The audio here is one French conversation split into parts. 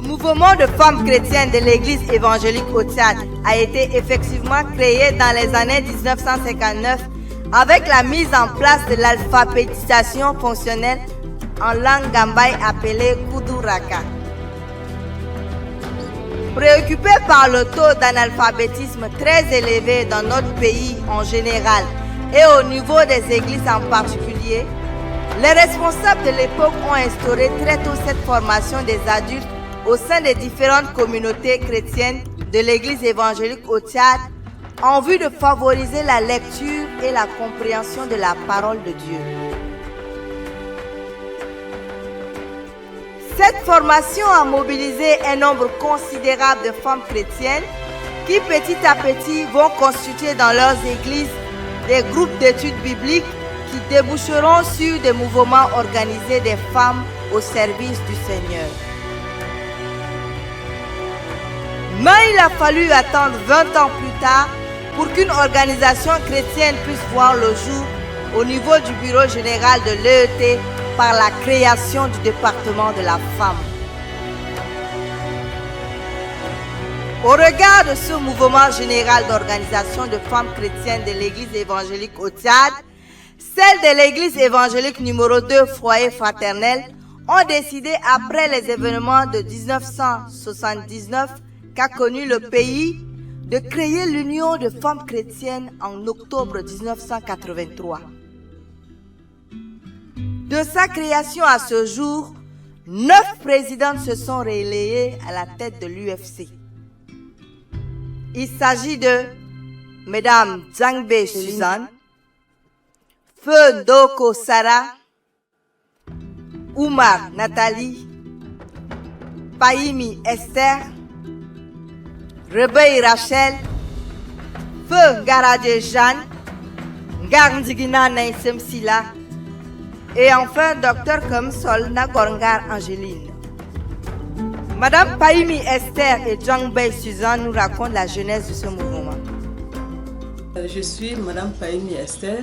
Le mouvement de femmes chrétiennes de l'Église évangélique au Tchad a été effectivement créé dans les années 1959 avec la mise en place de l'alphabétisation fonctionnelle en langue gambaye appelée Kuduraka. Préoccupés par le taux d'analphabétisme très élevé dans notre pays en général et au niveau des églises en particulier, les responsables de l'époque ont instauré très tôt cette formation des adultes au sein des différentes communautés chrétiennes de l'Église évangélique au Tchad en vue de favoriser la lecture et la compréhension de la parole de Dieu. Cette formation a mobilisé un nombre considérable de femmes chrétiennes qui petit à petit vont constituer dans leurs églises des groupes d'études bibliques qui déboucheront sur des mouvements organisés des femmes au service du Seigneur. Mais il a fallu attendre 20 ans plus tard pour qu'une organisation chrétienne puisse voir le jour au niveau du bureau général de l'EET par la création du département de la femme. Au regard de ce mouvement général d'organisation de femmes chrétiennes de l'Église évangélique au Tchad, celles de l'Église évangélique numéro 2 Foyer Fraternel ont décidé, après les événements de 1979 qu'a connu le pays, de créer l'Union de femmes chrétiennes en octobre 1983. De sa création à ce jour, 9 présidentes se sont relayées à la tête de l'UFC. Il s'agit de Mesdames Djangbe Suzanne, Feu Ndoko Sarah, Oumar Nathalie, Païmi Esther, Rebey Rachel, Feu Ngaradje Jeanne, Ngarndigina Naïsem Sila, et enfin Dr Kamsol Nagorngar Angéline. Madame Païmi Esther et Djangbe Suzanne nous racontent la genèse de ce mouvement. Je suis Madame Païmi Esther,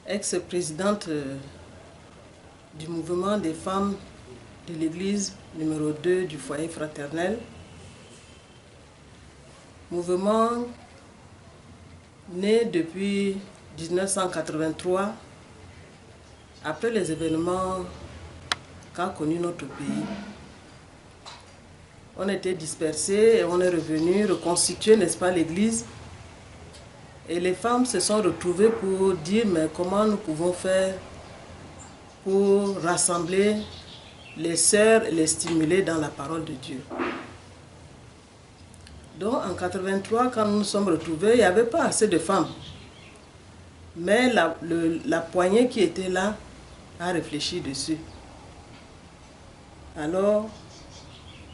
ex-présidente du mouvement des femmes de l'église numéro 2 du foyer fraternel. Mouvement né depuis 1983 après les événements qu'a connus notre pays. On était dispersés et on est revenu reconstituer, n'est-ce pas, l'église. Et les femmes se sont retrouvées pour dire mais comment nous pouvons faire pour rassembler les sœurs et les stimuler dans la parole de Dieu. Donc en 1983, quand nous nous sommes retrouvés, il n'y avait pas assez de femmes. Mais la poignée qui était là a réfléchi dessus. Alors,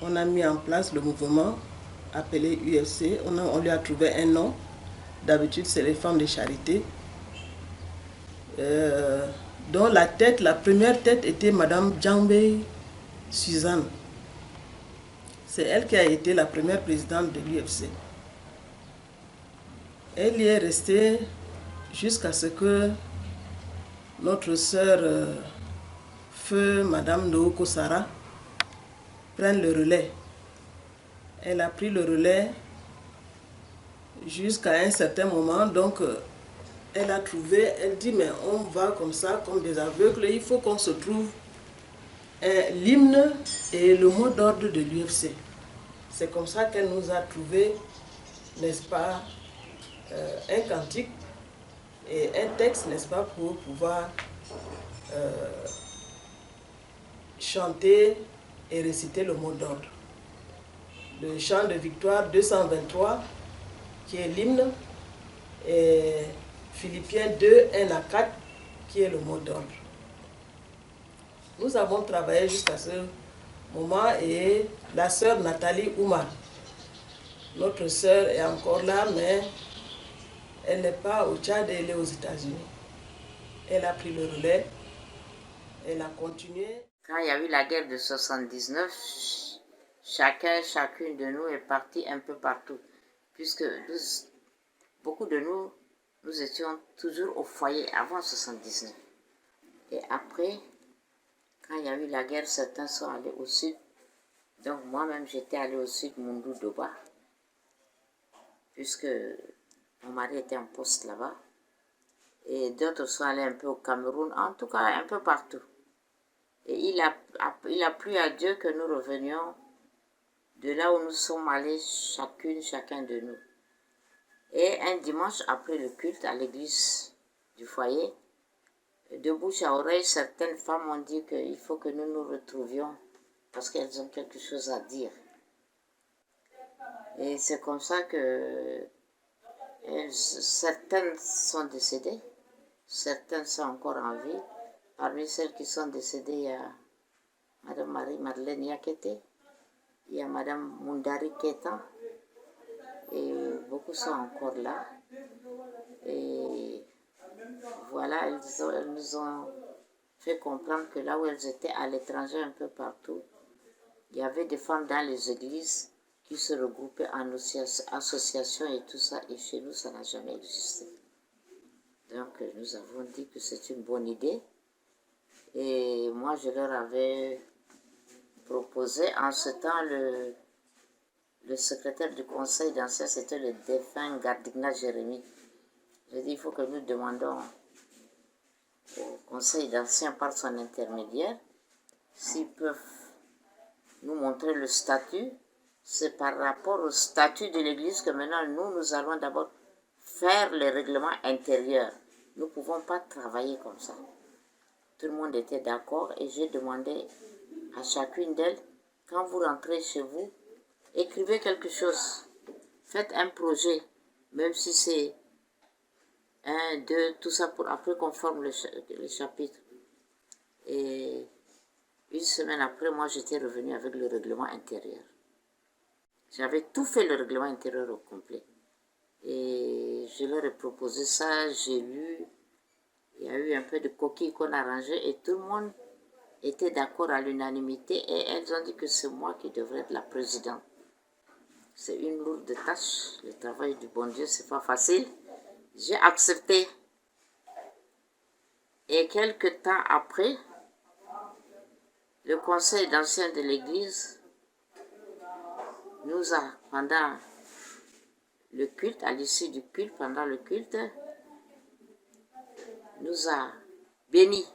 on a mis en place le mouvement appelé UFC. On lui a trouvé un nom. D'habitude, c'est les femmes de charité. Dont la première tête était Madame Djangbe Suzanne. C'est elle qui a été la première présidente de l'UFC. Elle y est restée jusqu'à ce que notre sœur Feu Madame Ndoko Sarah prenne le relais. Elle a pris le relais jusqu'à un certain moment, donc elle a trouvé, elle dit mais on va comme ça, comme des aveugles, il faut qu'on se trouve l'hymne et le mot d'ordre de l'UFC. C'est comme ça qu'elle nous a trouvé, n'est-ce pas, un cantique et un texte, n'est-ce pas, pour pouvoir chanter et réciter le mot d'ordre. Le chant de victoire 223, qui est l'hymne, et Philippiens 2, 1 à 4, qui est le mot d'ordre. Nous avons travaillé jusqu'à ce moment et la sœur Nathalie Oumar, notre sœur est encore là, mais elle n'est pas au Tchad, elle est aux États-Unis. Elle a pris le relais, elle a continué. Quand il y a eu la guerre de 79, chacune de nous est parti un peu partout, puisque beaucoup de nous étions toujours au foyer avant 79. Et après, quand il y a eu la guerre, certains sont allés au sud, Donc moi-même, j'étais allée au sud Moundou Doba, puisque mon mari était en poste là-bas. Et d'autres sont allés un peu au Cameroun, en tout cas un peu partout. Et il a plu à Dieu que nous revenions de là où nous sommes allés chacun de nous. Et un dimanche après le culte à l'église du foyer, de bouche à oreille, certaines femmes ont dit qu'il faut que nous nous retrouvions parce qu'elles ont quelque chose à dire. Et c'est comme ça que certaines sont décédées, certaines sont encore en vie. Parmi celles qui sont décédées, il y a Mme Marie-Madeleine Yakete, il y a Mme Mundari Ketan, et beaucoup sont encore là. Et voilà, elles nous ont fait comprendre que là où elles étaient, à l'étranger, un peu partout, il y avait des femmes dans les églises qui se regroupaient en associations et tout ça, et chez nous, ça n'a jamais existé. Donc, nous avons dit que c'est une bonne idée. Et moi, je leur avais proposé, en ce temps, le secrétaire du conseil d'anciens, c'était le défunt Gardigna Jérémy. J'ai dit, il faut que nous demandons au conseil d'anciens par son intermédiaire s'ils peuvent nous montrer le statut. C'est par rapport au statut de l'Église que maintenant, nous allons d'abord faire les règlements intérieurs. Nous ne pouvons pas travailler comme ça. Tout le monde était d'accord et j'ai demandé à chacune d'elles, quand vous rentrez chez vous, écrivez quelque chose. Faites un projet, même si c'est 1, 2, tout ça, pour après qu'on forme les chapitres. Et une semaine après, moi, j'étais revenue avec le règlement intérieur. J'avais tout fait, le règlement intérieur au complet. Et je leur ai proposé ça, j'ai lu. Il y a eu un peu de coquilles qu'on a rangées et tout le monde était d'accord à l'unanimité. Et elles ont dit que c'est moi qui devrais être la présidente. C'est une lourde tâche. Le travail du bon Dieu, c'est pas facile. J'ai accepté. Et quelque temps après, le conseil d'anciens de l'église nous a, pendant le culte, à l'issue du culte, pendant le culte, nous a bénis.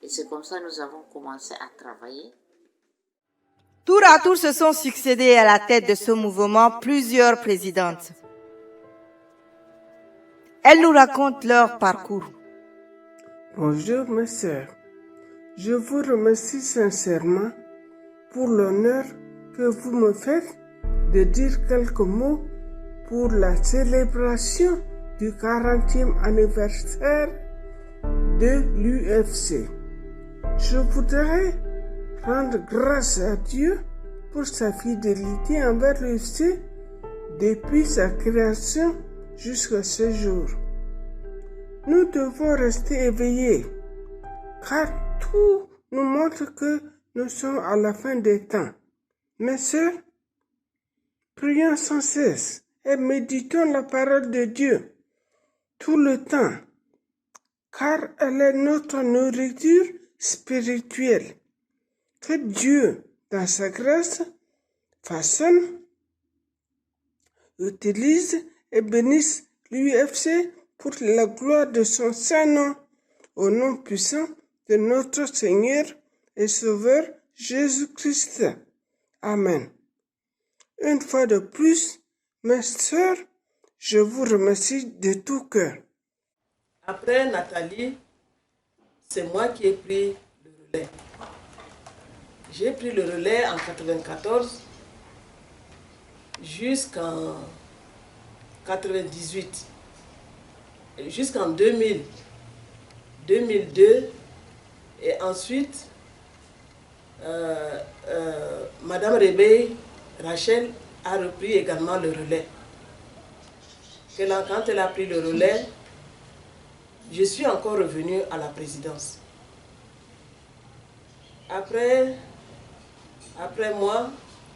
Et c'est comme ça que nous avons commencé à travailler. Tour à tour se sont succédés à la tête de ce mouvement plusieurs présidentes. Elles nous racontent leur parcours. Bonjour mes sœurs, je vous remercie sincèrement pour l'honneur que vous me faites de dire quelques mots pour la célébration du 40e anniversaire de l'UFC. Je voudrais rendre grâce à Dieu pour sa fidélité envers l'UFC depuis sa création jusqu'à ce jour. Nous devons rester éveillés, car tout nous montre que nous sommes à la fin des temps. Mes sœurs, prions sans cesse et méditons la parole de Dieu tout le temps, car elle est notre nourriture spirituelle. Que Dieu, dans sa grâce, façonne, utilise et bénisse l'UFC pour la gloire de son Saint-Nom, au nom puissant de notre Seigneur et Sauveur Jésus-Christ. Amen. Une fois de plus, mes sœurs, je vous remercie de tout cœur. Après Nathalie, c'est moi qui ai pris le relais. J'ai pris le relais en 1994 jusqu'en 1998. Jusqu'en 2000, 2002, et ensuite, Madame Réveil, Rachel, a repris également le relais. Quand elle a pris le relais, je suis encore revenue à la présidence. Après moi,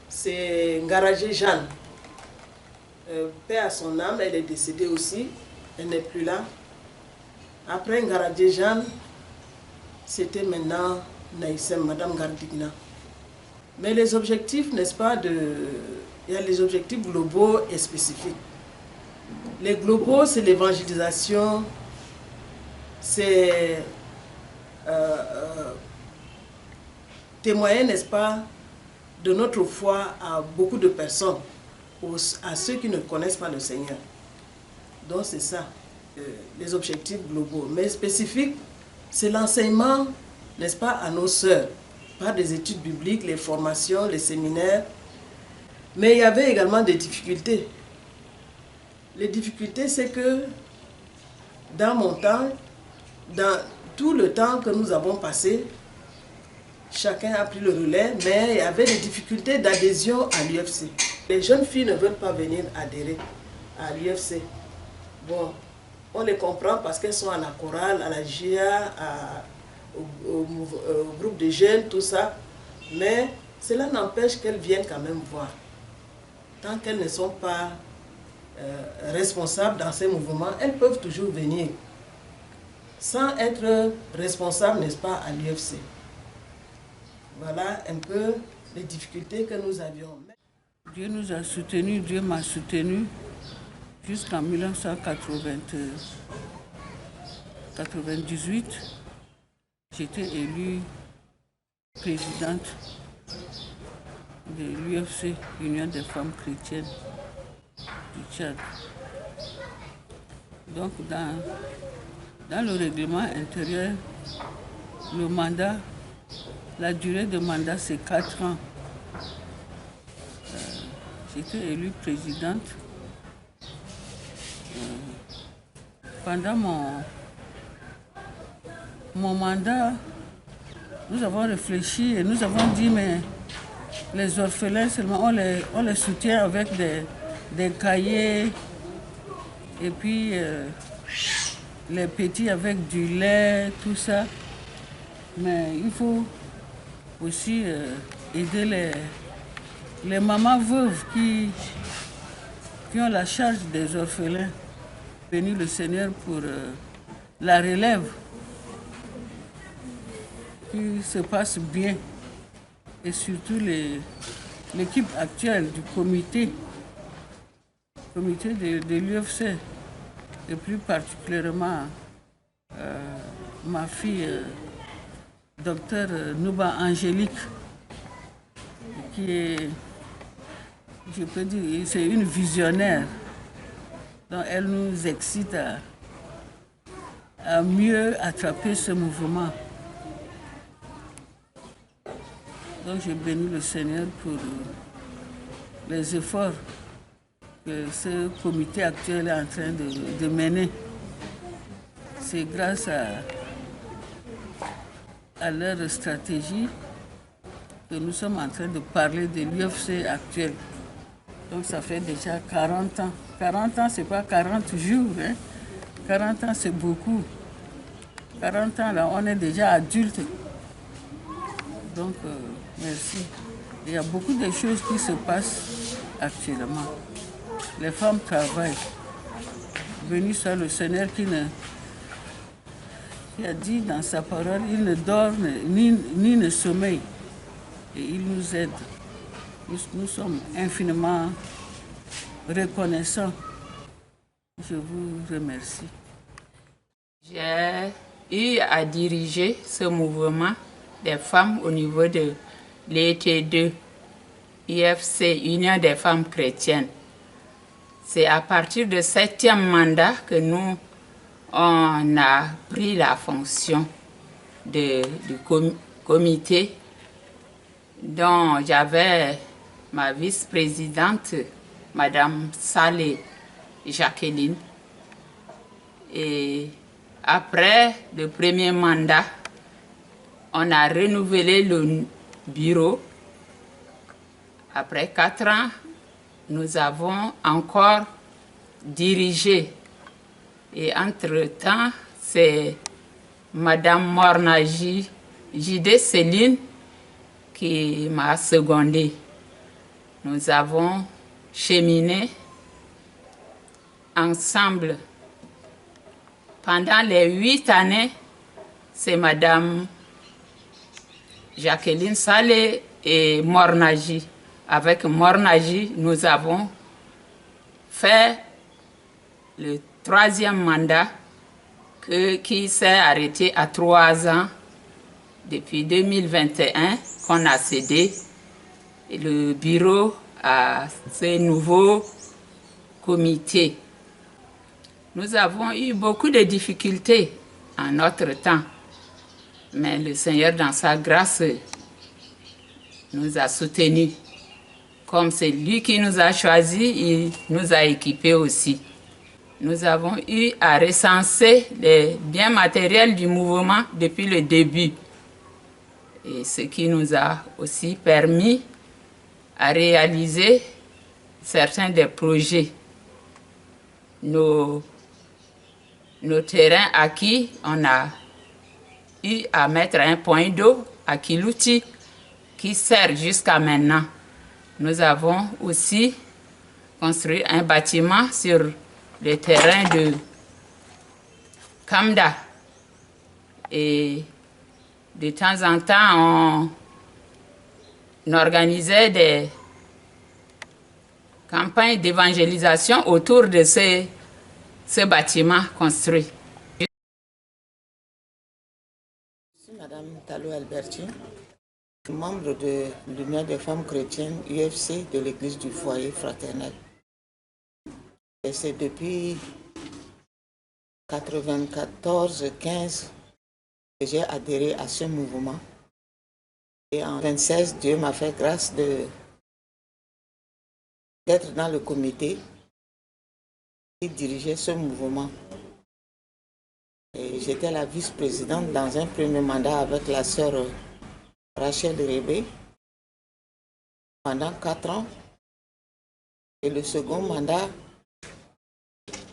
c'est Ngaragé Jeanne. Paix à son âme, elle est décédée aussi. Elle n'est plus là. Après Ngaradje Jeanne, c'était maintenant Naïsem, Madame Gardigna. Mais les objectifs, n'est-ce pas, il y a les objectifs globaux et spécifiques. Les globaux, c'est l'évangélisation, c'est témoigner, n'est-ce pas, de notre foi à beaucoup de personnes, à ceux qui ne connaissent pas le Seigneur. Donc c'est ça, les objectifs globaux. Mais spécifiques, c'est l'enseignement, n'est-ce pas, à nos sœurs, par des études bibliques, les formations, les séminaires. Mais il y avait également des difficultés. Les difficultés, c'est que dans mon temps, dans tout le temps que nous avons passé, chacun a pris le relais, mais il y avait des difficultés d'adhésion à l'UFC. Les jeunes filles ne veulent pas venir adhérer à l'UFC. Bon, on les comprend parce qu'elles sont à la chorale, à la GIA, au groupe de jeunes, tout ça. Mais cela n'empêche qu'elles viennent quand même voir. Tant qu'elles ne sont pas responsables dans ces mouvements, elles peuvent toujours venir. Sans être responsables, n'est-ce pas, à l'UFC. Voilà un peu les difficultés que nous avions. Dieu nous a soutenus, Dieu m'a soutenu jusqu'en 1998. J'étais élue présidente de l'UFC, Union des femmes chrétiennes du Tchad. Donc dans le règlement intérieur, le mandat, la durée de mandat, c'est 4 ans. J'étais élue présidente. Pendant mon mandat, nous avons réfléchi et nous avons dit, mais les orphelins seulement, on les soutient avec des cahiers et puis les petits avec du lait, tout ça. Mais il faut aussi aider les mamans veuves qui ont la charge des orphelins. Bénis le Seigneur pour la relève qui se passe bien et surtout l'équipe actuelle du comité de l'UFC et plus particulièrement ma fille docteur Nouba Angélique qui est, je peux dire, c'est une visionnaire. Donc elle nous excite à mieux attraper ce mouvement. Donc je bénis le Seigneur pour les efforts que ce comité actuel est en train de mener. C'est grâce à leur stratégie que nous sommes en train de parler de l'UFC actuel. Donc ça fait déjà 40 ans. 40 ans, c'est pas 40 jours. Hein. 40 ans, c'est beaucoup. 40 ans, là, on est déjà adulte. Donc, merci. Il y a beaucoup de choses qui se passent actuellement. Les femmes travaillent. Béni soit le Seigneur qui a dit dans sa parole, il ne dort ni ne sommeille. Et il nous aide. Nous sommes infiniment reconnaissants. Je vous remercie. J'ai eu à diriger ce mouvement des femmes au niveau de l'ET2, IFC, Union des femmes chrétiennes. C'est à partir du 7e mandat que on a pris la fonction du comité dont j'avais ma vice-présidente, Madame Saleh Jacqueline. Et après le premier mandat, on a renouvelé le bureau. Après 4 ans, nous avons encore dirigé. Et entre-temps, c'est Madame Mornaji J.D. Céline qui m'a secondée. Nous avons cheminé ensemble. Pendant les 8 années, c'est Madame Jacqueline Saleh et Mornaji. Avec Mornaji, nous avons fait le 3e mandat qui s'est arrêté à 3 ans depuis 2021 qu'on a cédé le bureau à ce nouveau comité. Nous avons eu beaucoup de difficultés en notre temps, mais le Seigneur, dans sa grâce, nous a soutenus. Comme c'est lui qui nous a choisis, il nous a équipés aussi. Nous avons eu à recenser les biens matériels du mouvement depuis le début, et ce qui nous a aussi permis à réaliser certains des projets. Nos terrains acquis, on a eu à mettre un point d'eau à Kilouti qui sert jusqu'à maintenant. Nous avons aussi construit un bâtiment sur le terrain de Kamda. Et de temps en temps, on organisait des campagnes d'évangélisation autour de ce bâtiment construit. Je suis Madame Talo Alberti, membre de l'Union des femmes chrétiennes UFC de l'Église du foyer fraternel. Et c'est depuis 94-15 que j'ai adhéré à ce mouvement. Et en 2016, Dieu m'a fait grâce d'être dans le comité qui dirigeait ce mouvement. Et j'étais la vice-présidente dans un premier mandat avec la sœur Rachel Rébé pendant 4 ans. Et le second mandat,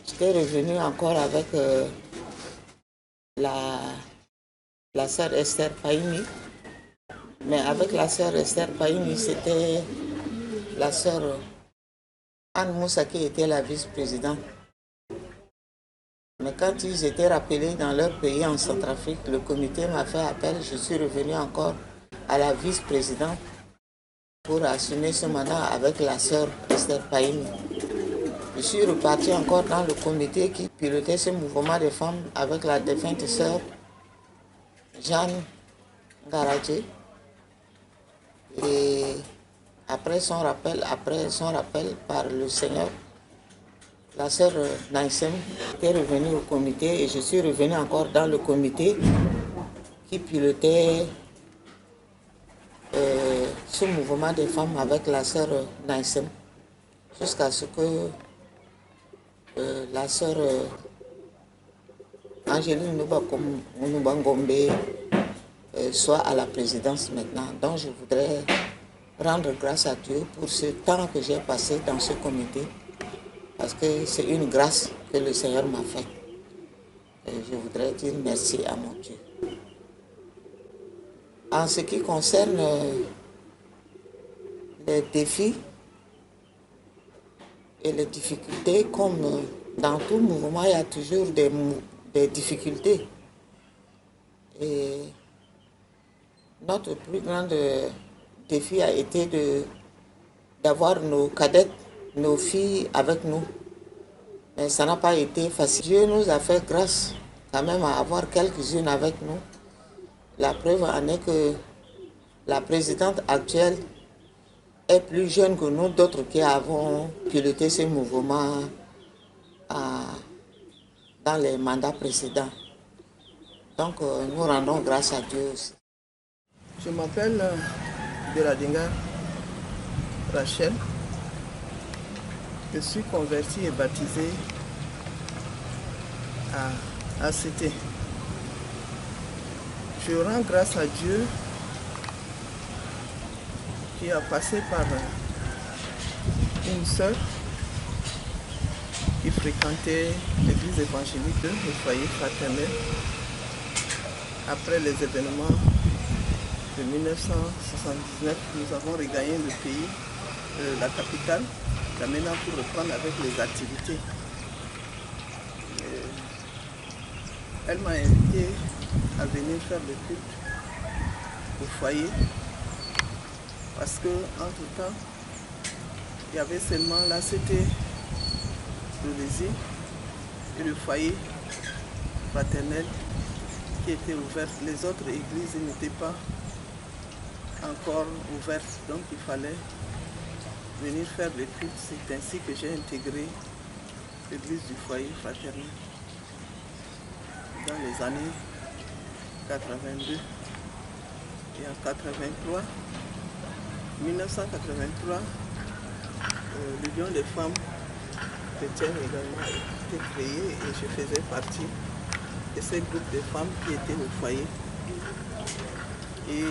j'étais revenue encore avec la sœur Esther Paini. Mais avec la sœur Esther Paini, c'était la sœur Anne Moussa qui était la vice-présidente. Mais quand ils étaient rappelés dans leur pays en Centrafrique, le comité m'a fait appel. Je suis revenue encore à la vice-présidente pour assumer ce mandat avec la sœur Esther Paini. Je suis repartie encore dans le comité qui pilotait ce mouvement des femmes avec la défunte sœur Jeanne Garadje. Et après son rappel par le Seigneur, la sœur Naïsem était revenue au comité et je suis revenue encore dans le comité qui pilotait ce mouvement des femmes avec la sœur Naïsem jusqu'à ce que la sœur Angéline Noubangombe soit à la présidence maintenant. Donc je voudrais rendre grâce à Dieu pour ce temps que j'ai passé dans ce comité, parce que c'est une grâce que le Seigneur m'a faite. Et je voudrais dire merci à mon Dieu. En ce qui concerne les défis et les difficultés, comme dans tout mouvement, il y a toujours des difficultés. Et notre plus grand défi a été d'avoir nos cadettes, nos filles avec nous. Mais ça n'a pas été facile. Dieu nous a fait grâce quand même à avoir quelques-unes avec nous. La preuve en est que la présidente actuelle est plus jeune que nous, d'autres qui avons piloté ce mouvement dans les mandats précédents. Donc nous rendons grâce à Dieu aussi. Je m'appelle Beladinga Rachel. Je suis convertie et baptisée à ACT. Je rends grâce à Dieu qui a passé par une sœur qui fréquentait l'église évangélique de le foyer fraternel. Après les événements de 1979, nous avons regagné le pays, la capitale, maintenant pour reprendre avec les activités. Elle m'a invité à venir faire le culte au foyer. parce que entre-temps, il y avait seulement l'ACT de Lézy et le foyer fraternel qui était ouvert. Les autres églises n'étaient pas encore ouvertes, donc il fallait venir faire les cultes. C'est ainsi que j'ai intégré l'église du foyer fraternel dans les années 82. Et en 83, 1983, l'Union des femmes chrétiennes également a été créée et je faisais partie de ces groupes de femmes qui étaient au foyer. Et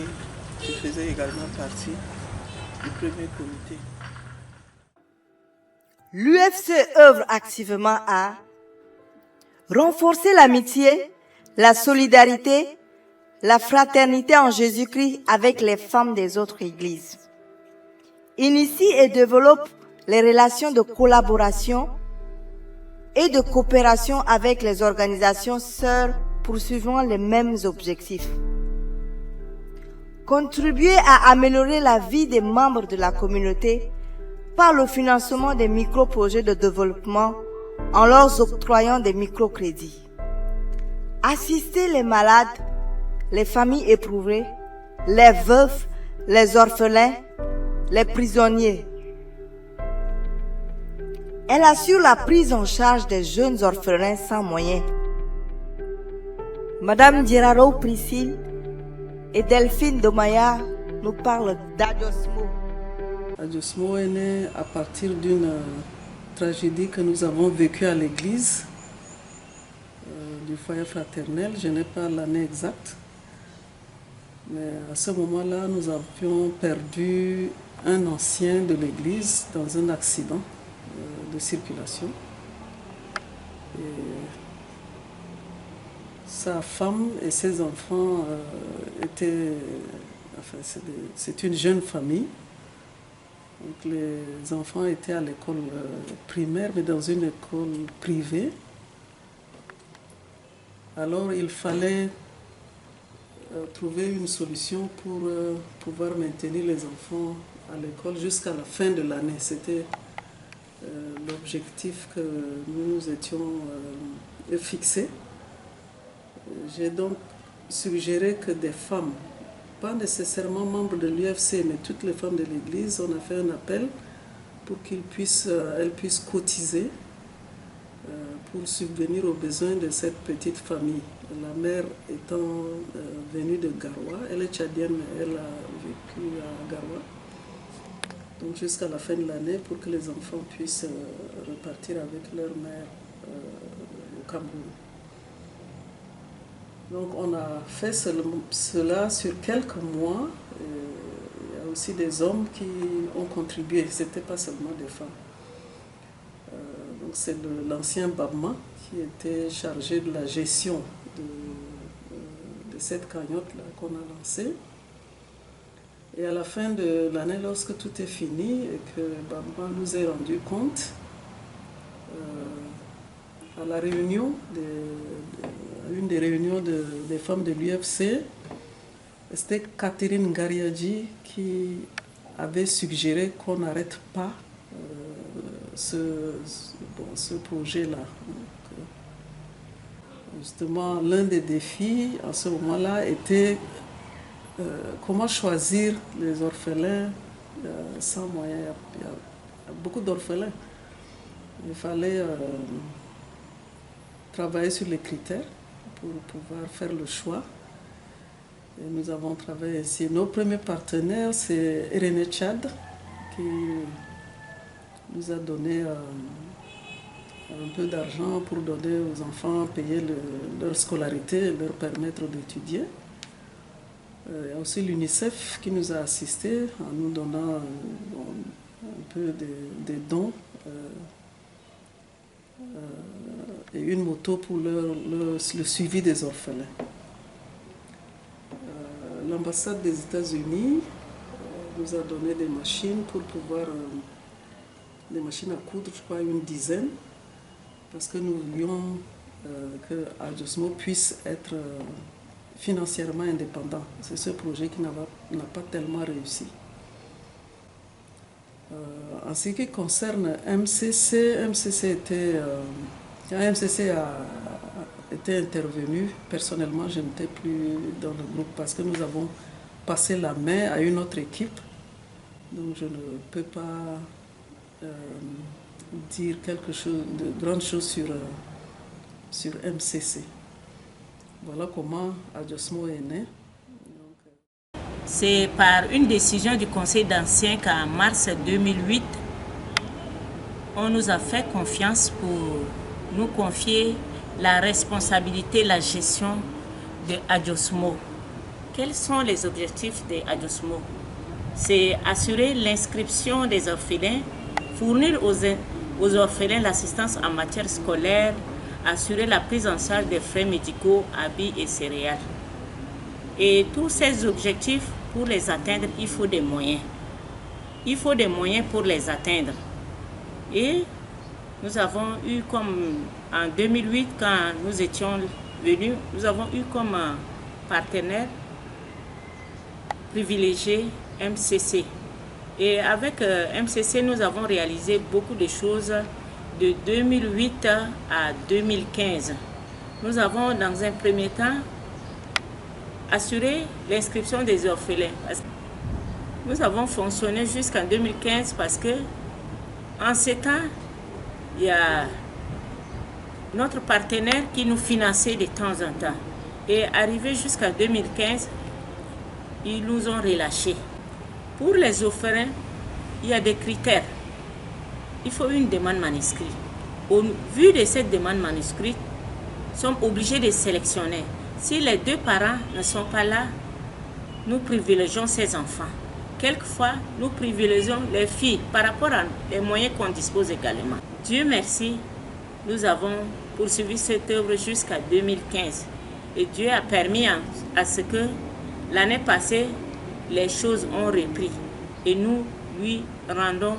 je faisais également partie du premier comité. L'UFC œuvre activement à renforcer l'amitié, la solidarité, la fraternité en Jésus-Christ avec les femmes des autres églises. Initie et développe les relations de collaboration et de coopération avec les organisations sœurs poursuivant les mêmes objectifs. Contribuer à améliorer la vie des membres de la communauté par le financement des micro-projets de développement en leur octroyant des microcrédits. Assister les malades, les familles éprouvées, les veufs, les orphelins, les prisonniers. Elle assure la prise en charge des jeunes orphelins sans moyens. Madame Djeraro Priscille et Delphine Domaya nous parlent d'Adiosmo. Adiosmo est né à partir d'une tragédie que nous avons vécue à l'église du foyer fraternel. Je n'ai pas l'année exacte, mais à ce moment-là, nous avions perdu un ancien de l'église dans un accident de circulation. Et sa femme et ses enfants étaient... Enfin, c'est une jeune famille. Donc les enfants étaient à l'école primaire, mais dans une école privée. Alors il fallait trouver une solution pour pouvoir maintenir les enfants à l'école jusqu'à la fin de l'année. C'était l'objectif que nous nous étions fixés. J'ai donc suggéré que des femmes, pas nécessairement membres de l'UFC, mais toutes les femmes de l'Église, on a fait un appel pour qu'elles puissent cotiser pour subvenir aux besoins de cette petite famille. La mère étant venue de Garoua, elle est tchadienne, mais elle a vécu à Garoua. Donc jusqu'à la fin de l'année, pour que les enfants puissent repartir avec leur mère au Cameroun. Donc on a fait cela sur quelques mois. Il y a aussi des hommes qui ont contribué, ce n'était pas seulement des femmes. Donc c'est l'ancien Babma qui était chargé de la gestion de cette cagnotte-là qu'on a lancée. Et à la fin de l'année, lorsque tout est fini et que Babma nous ait rendu compte, à la réunion, une des réunions des femmes de l'UFC, c'était Catherine Gariadji qui avait suggéré qu'on n'arrête pas ce projet-là. Justement, l'un des défis à ce moment-là était comment choisir les orphelins sans moyens. Il y a beaucoup d'orphelins. Il fallait travailler sur les critères pour pouvoir faire le choix. Et nous avons travaillé ainsi. Nos premiers partenaires, c'est René Tchad, qui nous a donné un peu d'argent pour donner aux enfants, payer leur scolarité et leur permettre d'étudier. Il y a aussi l'UNICEF qui nous a assistés en nous donnant un peu des dons et une moto pour le suivi des orphelins. L'ambassade des États-Unis nous a donné des machines pour pouvoir, des machines à coudre, je crois une dizaine, parce que nous voulions que Adiosmo puisse être financièrement indépendant. C'est ce projet qui n'a pas tellement réussi. En ce qui concerne MCC, quand MCC a été intervenu, personnellement, je n'étais plus dans le groupe parce que nous avons passé la main à une autre équipe. Donc je ne peux pas dire quelque chose de grande chose sur MCC. Voilà comment Adiosmo est né. C'est par une décision du Conseil d'anciens qu'en mars 2008, on nous a fait confiance pour nous confier la responsabilité, la gestion de Adiosmo. Quels sont les objectifs de Adiosmo? C'est assurer l'inscription des orphelins, fournir aux orphelins l'assistance en matière scolaire, assurer la prise en charge des frais médicaux, habits et céréales. Et tous ces objectifs, pour les atteindre, il faut des moyens. Il faut des moyens pour les atteindre. Et nous avons eu comme en 2008, quand nous étions venus, nous avons eu comme partenaire privilégié MCC. Et avec MCC, nous avons réalisé beaucoup de choses de 2008 à 2015. Nous avons, dans un premier temps, assuré l'inscription des orphelins. Nous avons fonctionné jusqu'en 2015 parce que, en ces temps, il y a notre partenaire qui nous finançait de temps en temps. Et arrivé jusqu'en 2015, ils nous ont relâchés. Pour les orphelins, il y a des critères. Il faut une demande manuscrite. Au vu de cette demande manuscrite, nous sommes obligés de sélectionner. Si les deux parents ne sont pas là, nous privilégions ces enfants. Quelquefois, nous privilégions les filles par rapport aux moyens qu'on dispose également. Dieu merci, nous avons poursuivi cette œuvre jusqu'à 2015. Et Dieu a permis à ce que l'année passée, les choses ont repris. Et nous lui rendons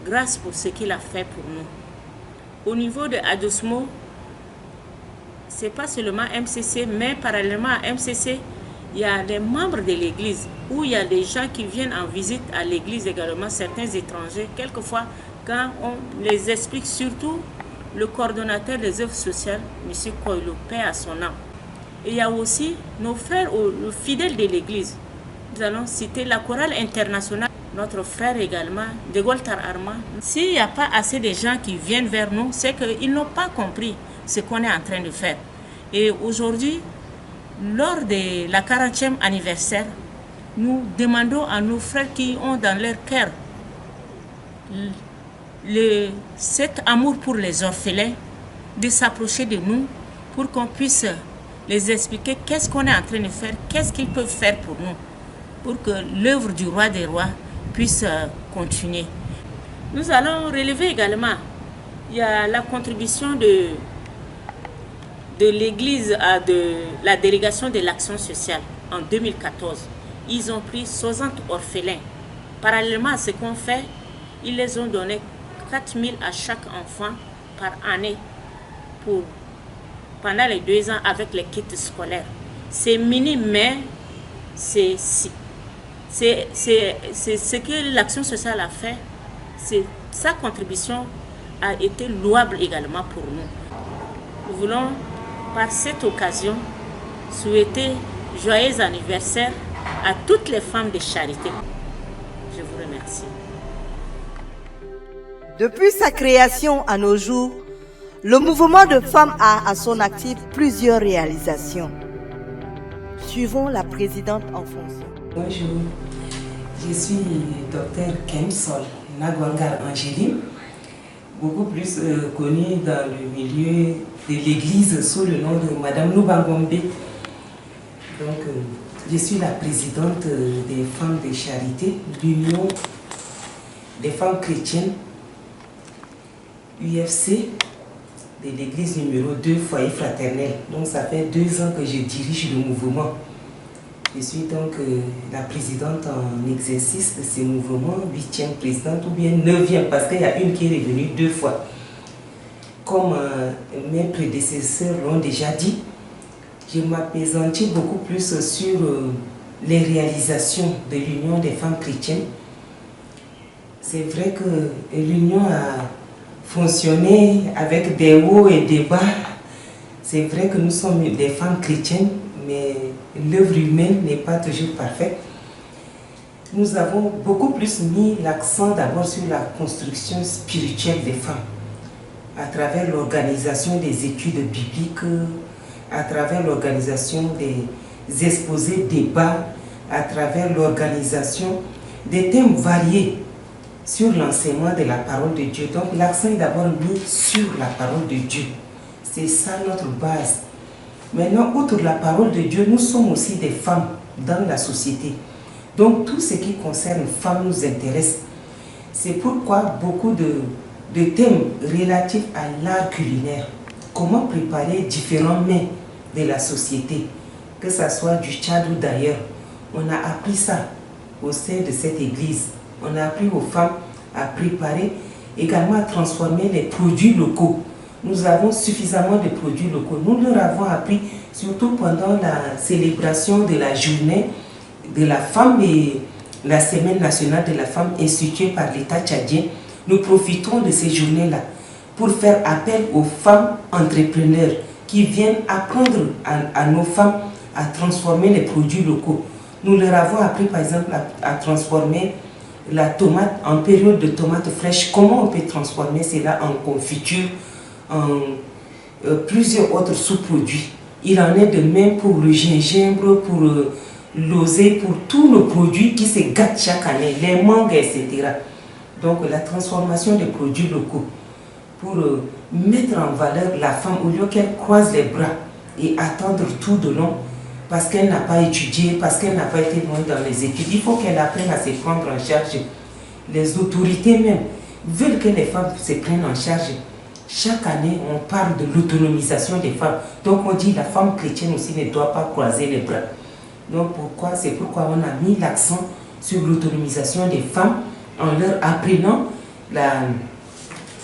grâce pour ce qu'il a fait pour nous. Au niveau de Adiosmo, ce n'est pas seulement MCC, mais parallèlement à MCC, il y a des membres de l'église, où il y a des gens qui viennent en visite à l'église également, certains étrangers. Quelquefois, quand on les explique, surtout le coordonnateur des œuvres sociales, M. Koilo, paix à son âme. Et il y a aussi nos frères, le fidèle de l'église. Nous allons citer la chorale internationale, notre frère également, de Goltar Arma. S'il n'y a pas assez de gens qui viennent vers nous, c'est qu'ils n'ont pas compris ce qu'on est en train de faire. Et aujourd'hui, lors de la 40e anniversaire, nous demandons à nos frères qui ont dans leur cœur cet amour pour les orphelins de s'approcher de nous pour qu'on puisse les expliquer qu'est-ce qu'on est en train de faire, qu'est-ce qu'ils peuvent faire pour nous, pour que l'œuvre du roi des rois puisse continuer. Nous allons relever également, il y a la contribution de l'église à la délégation de l'action sociale en 2014. Ils ont pris 60 orphelins. Parallèlement à ce qu'on fait, ils les ont donné 4 000 à chaque enfant par année pendant les 2 ans avec les kits scolaires. C'est minime, mais c'est ce que l'action sociale a fait. Sa contribution a été louable également pour nous. Nous voulons, par cette occasion, souhaiter joyeux anniversaire à toutes les femmes de charité. Je vous remercie. Depuis sa création à nos jours, le mouvement de femmes a à son actif plusieurs réalisations. Suivons la présidente en fonction. Bonjour, je suis Dr Kemsol Nagwangar Angéline, beaucoup plus connue dans le milieu de l'église sous le nom de Madame Lubangombe. Donc, je suis la présidente des femmes de charité, l'Union des femmes chrétiennes, UFC, de l'église numéro 2, foyer fraternel. Donc, ça fait 2 ans que je dirige le mouvement. Je suis donc la présidente en exercice de ce mouvement, 8e présidente ou bien 9e, parce qu'il y a une qui est revenue 2 fois. Comme mes prédécesseurs l'ont déjà dit, je m'appesantis beaucoup plus sur les réalisations de l'Union des femmes chrétiennes. C'est vrai que l'union a fonctionné avec des hauts et des bas. C'est vrai que nous sommes des femmes chrétiennes, mais l'œuvre humaine n'est pas toujours parfaite. Nous avons beaucoup plus mis l'accent d'abord sur la construction spirituelle des femmes, à travers l'organisation des études bibliques, à travers l'organisation des exposés débats, à travers l'organisation des thèmes variés sur l'enseignement de la parole de Dieu. Donc l'accent est d'abord mis sur la parole de Dieu. C'est ça notre base. Maintenant, outre la parole de Dieu, nous sommes aussi des femmes dans la société. Donc tout ce qui concerne les femmes nous intéresse. C'est pourquoi beaucoup de thèmes relatifs à l'art culinaire, comment préparer différents mets de la société, que ce soit du Tchad ou d'ailleurs, on a appris ça au sein de cette église. On a appris aux femmes à préparer, également à transformer les produits locaux. Nous avons suffisamment de produits locaux. Nous leur avons appris, surtout pendant la célébration de la journée de la femme et la semaine nationale de la femme instituée par l'État tchadien. Nous profitons de ces journées-là pour faire appel aux femmes entrepreneurs qui viennent apprendre à nos femmes à transformer les produits locaux. Nous leur avons appris par exemple à transformer la tomate en période de tomates fraîches. Comment on peut transformer cela en confiture, en plusieurs autres sous-produits. Il en est de même pour le gingembre, pour l'oseille, pour tous nos produits qui se gâtent chaque année, les mangues, etc. Donc la transformation des produits locaux pour mettre en valeur la femme au lieu qu'elle croise les bras et attendre tout de long parce qu'elle n'a pas étudié, parce qu'elle n'a pas été loin dans les études. Il faut qu'elle apprenne à se prendre en charge. Les autorités même veulent que les femmes se prennent en charge. Chaque année, on parle de l'autonomisation des femmes. Donc on dit que la femme chrétienne aussi ne doit pas croiser les bras. Donc c'est pourquoi on a mis l'accent sur l'autonomisation des femmes en leur apprenant la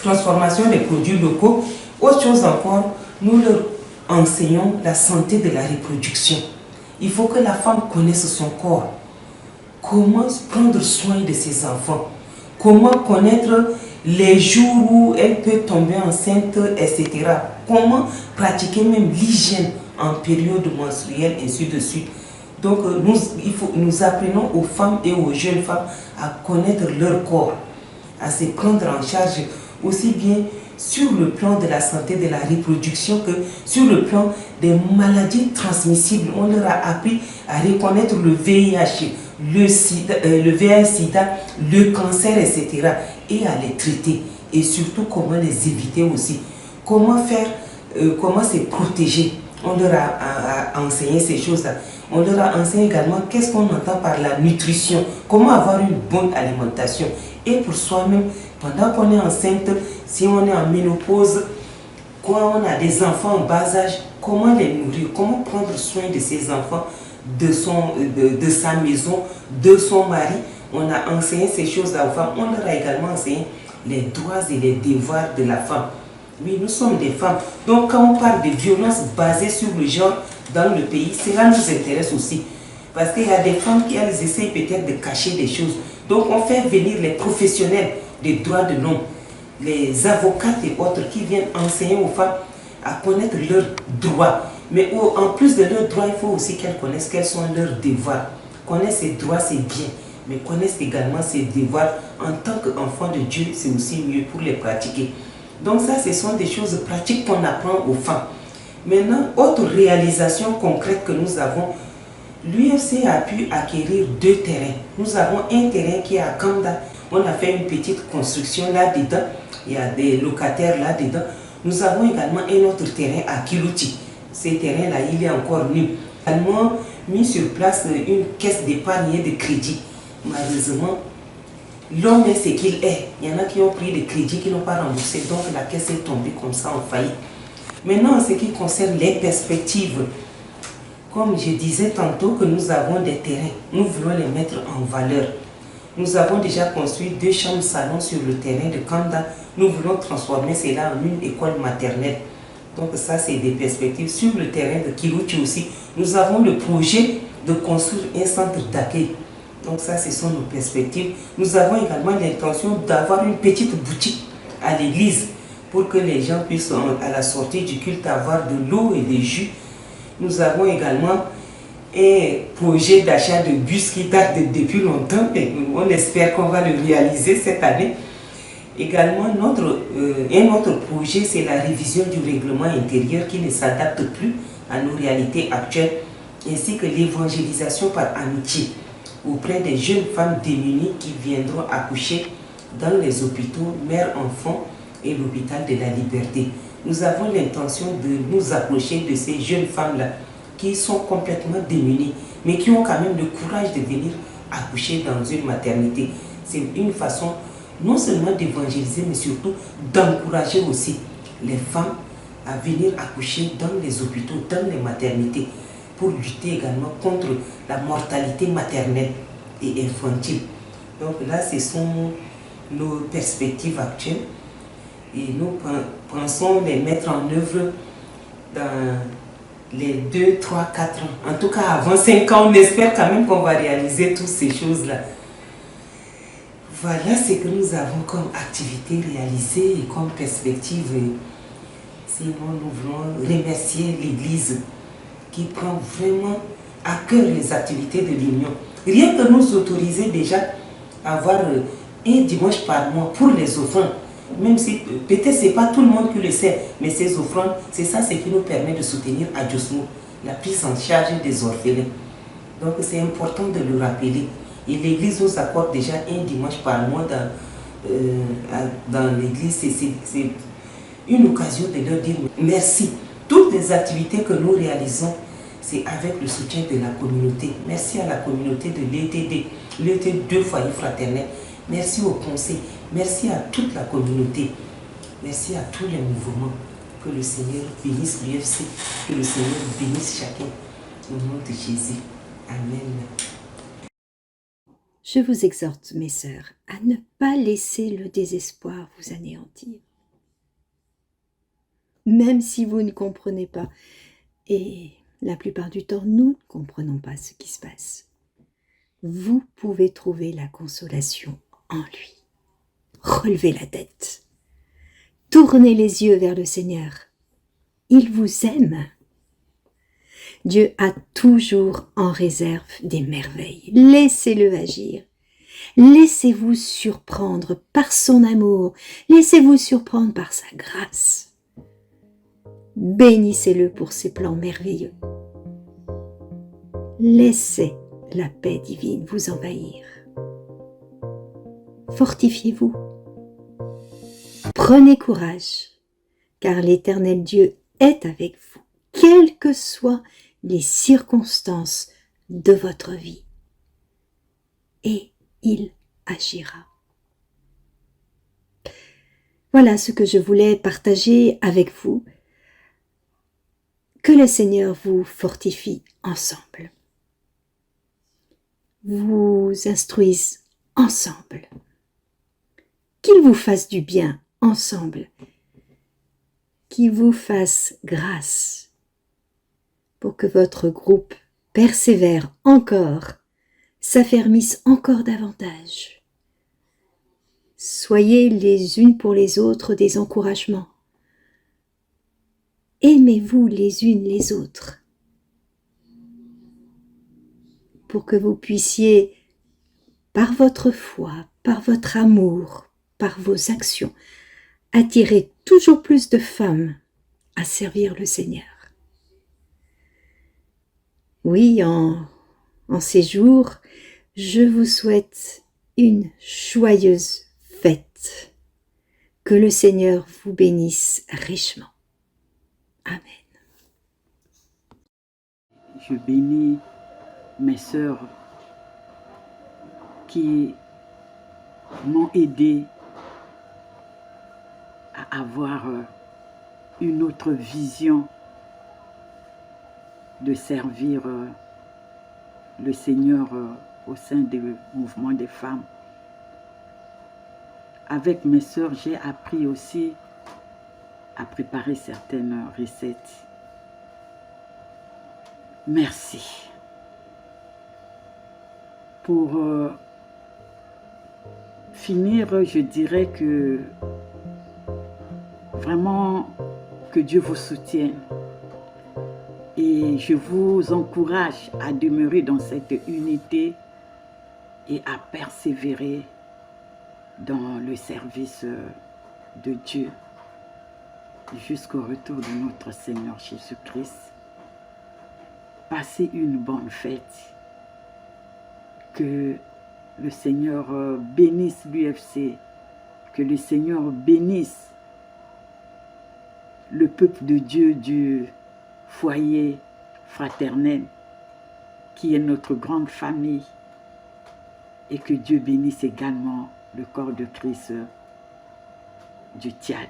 transformation des produits locaux. Autre chose encore, nous leur enseignons la santé de la reproduction. Il faut que la femme connaisse son corps. Comment prendre soin de ses enfants. Comment connaître les jours où elle peut tomber enceinte, etc. Comment pratiquer même l'hygiène en période menstruelle, ainsi de suite. Donc nous apprenons aux femmes et aux jeunes femmes à connaître leur corps, à se prendre en charge aussi bien sur le plan de la santé de la reproduction que sur le plan des maladies transmissibles. On leur a appris à reconnaître le VIH, le VIH-Sida, le cancer, etc. et à les traiter et surtout comment les éviter aussi. Comment faire, comment se protéger. On leur a enseigné ces choses-là. On leur a enseigné également qu'est-ce qu'on entend par la nutrition, comment avoir une bonne alimentation. Et pour soi-même, pendant qu'on est enceinte, si on est en ménopause, quand on a des enfants en bas âge, comment les nourrir, comment prendre soin de ses enfants, de sa maison, de son mari. On a enseigné ces choses-là aux femmes. On leur a également enseigné les droits et les devoirs de la femme. Oui, nous sommes des femmes. Donc quand on parle de violence basée sur le genre dans le pays, cela nous intéresse aussi. Parce qu'il y a des femmes qui elles essayent peut-être de cacher des choses. Donc on fait venir les professionnels des droits de l'homme, les avocates et autres qui viennent enseigner aux femmes à connaître leurs droits. Mais en plus de leurs droits, il faut aussi qu'elles connaissent quels sont leurs devoirs. Connaître ses droits, c'est bien. Mais connaissent également ses devoirs en tant qu'enfant de Dieu, c'est aussi mieux pour les pratiquer. Donc ça, ce sont des choses pratiques qu'on apprend aux femmes. Maintenant, autre réalisation concrète que nous avons, l'UFC a pu acquérir 2 terrains. Nous avons un terrain qui est à Kanda. On a fait une petite construction là-dedans. Il y a des locataires là-dedans. Nous avons également un autre terrain à Kilouti. Ce terrain-là, il est encore nu. Nous avons mis sur place une caisse d'épargne et de crédit. Malheureusement, l'homme est ce qu'il est. Il y en a qui ont pris des crédits qui n'ont pas remboursé. Donc la caisse est tombée comme ça en faillite. Maintenant, en ce qui concerne les perspectives, comme je disais tantôt que nous avons des terrains, nous voulons les mettre en valeur. Nous avons déjà construit 2 chambres salons sur le terrain de Kanda. Nous voulons transformer cela en une école maternelle. Donc ça, c'est des perspectives. Sur le terrain de Kilouti aussi, nous avons le projet de construire un centre d'accueil Donc ça, ce sont nos perspectives. Nous avons également l'intention d'avoir une petite boutique à l'église pour que les gens puissent, à la sortie du culte, avoir de l'eau et des jus. Nous avons également un projet d'achat de bus qui date depuis longtemps et on espère qu'on va le réaliser cette année. Également, un autre projet, c'est la révision du règlement intérieur qui ne s'adapte plus à nos réalités actuelles, ainsi que l'évangélisation par amitié auprès des jeunes femmes démunies qui viendront accoucher dans les hôpitaux mère-enfant et l'hôpital de la Liberté. Nous avons l'intention de nous approcher de ces jeunes femmes-là qui sont complètement démunies, mais qui ont quand même le courage de venir accoucher dans une maternité. C'est une façon non seulement d'évangéliser, mais surtout d'encourager aussi les femmes à venir accoucher dans les hôpitaux, dans les maternités, pour lutter également contre la mortalité maternelle et infantile. Donc là, ce sont nos perspectives actuelles et nous pensons les mettre en œuvre dans les 2, 3, 4 ans. En tout cas, avant 5 ans, on espère quand même qu'on va réaliser toutes ces choses-là. Voilà ce que nous avons comme activité réalisée et comme perspective. Sinon, nous voulons remercier l'Église qui prend vraiment à cœur les activités de l'Union. Rien que nous autoriser déjà à avoir un dimanche par mois pour les offrandes, même si peut-être ce n'est pas tout le monde qui le sait, mais ces offrandes, c'est ça ce qui nous permet de soutenir Adjosmo, la prise en charge des orphelins. Donc c'est important de le rappeler. Et l'Église nous accorde déjà un dimanche par mois dans l'Église. C'est une occasion de leur dire merci. Toutes les activités que nous réalisons, c'est avec le soutien de la communauté. Merci à la communauté de l'ETD, l'ETD Foyer Fraternel. Merci au conseil. Merci à toute la communauté. Merci à tous les mouvements. Que le Seigneur bénisse l'UFC. Que le Seigneur bénisse chacun. Au nom de Jésus. Amen. Je vous exhorte, mes sœurs, à ne pas laisser le désespoir vous anéantir. Même si vous ne comprenez pas, et la plupart du temps, nous ne comprenons pas ce qui se passe, vous pouvez trouver la consolation en lui. Relevez la tête. Tournez les yeux vers le Seigneur. Il vous aime. Dieu a toujours en réserve des merveilles. Laissez-le agir. Laissez-vous surprendre par son amour. Laissez-vous surprendre par sa grâce. Bénissez-le pour ses plans merveilleux. Laissez la paix divine vous envahir. Fortifiez-vous. Prenez courage, car l'Éternel Dieu est avec vous, quelles que soient les circonstances de votre vie. Et il agira. Voilà ce que je voulais partager avec vous. Que le Seigneur vous fortifie ensemble, vous instruise ensemble, qu'il vous fasse du bien ensemble, qu'il vous fasse grâce pour que votre groupe persévère encore, s'affermisse encore davantage. Soyez les unes pour les autres des encouragements. Aimez-vous les unes les autres pour que vous puissiez, par votre foi, par votre amour, par vos actions, attirer toujours plus de femmes à servir le Seigneur. Oui, en ces jours, je vous souhaite une joyeuse fête. Que le Seigneur vous bénisse richement. Amen. Je bénis mes sœurs qui m'ont aidé à avoir une autre vision de servir le Seigneur au sein du mouvement des femmes. Avec mes sœurs, j'ai appris aussi à préparer certaines recettes. Merci Pour finir, je dirais que vraiment que Dieu vous soutienne. Et je vous encourage à demeurer dans cette unité et à persévérer dans le service de Dieu jusqu'au retour de notre Seigneur Jésus-Christ. Passez une bonne fête. Que le Seigneur bénisse l'UFC, que le Seigneur bénisse le peuple de Dieu du foyer fraternel qui est notre grande famille, et que Dieu bénisse également le corps de Christ du Tchad.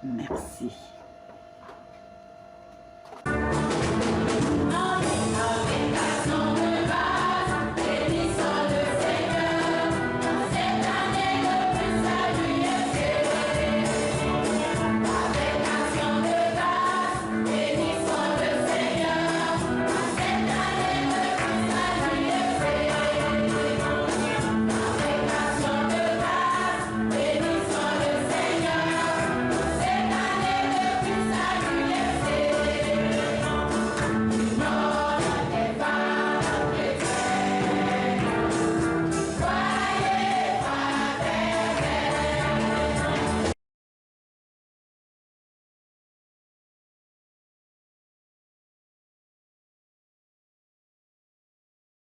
Merci.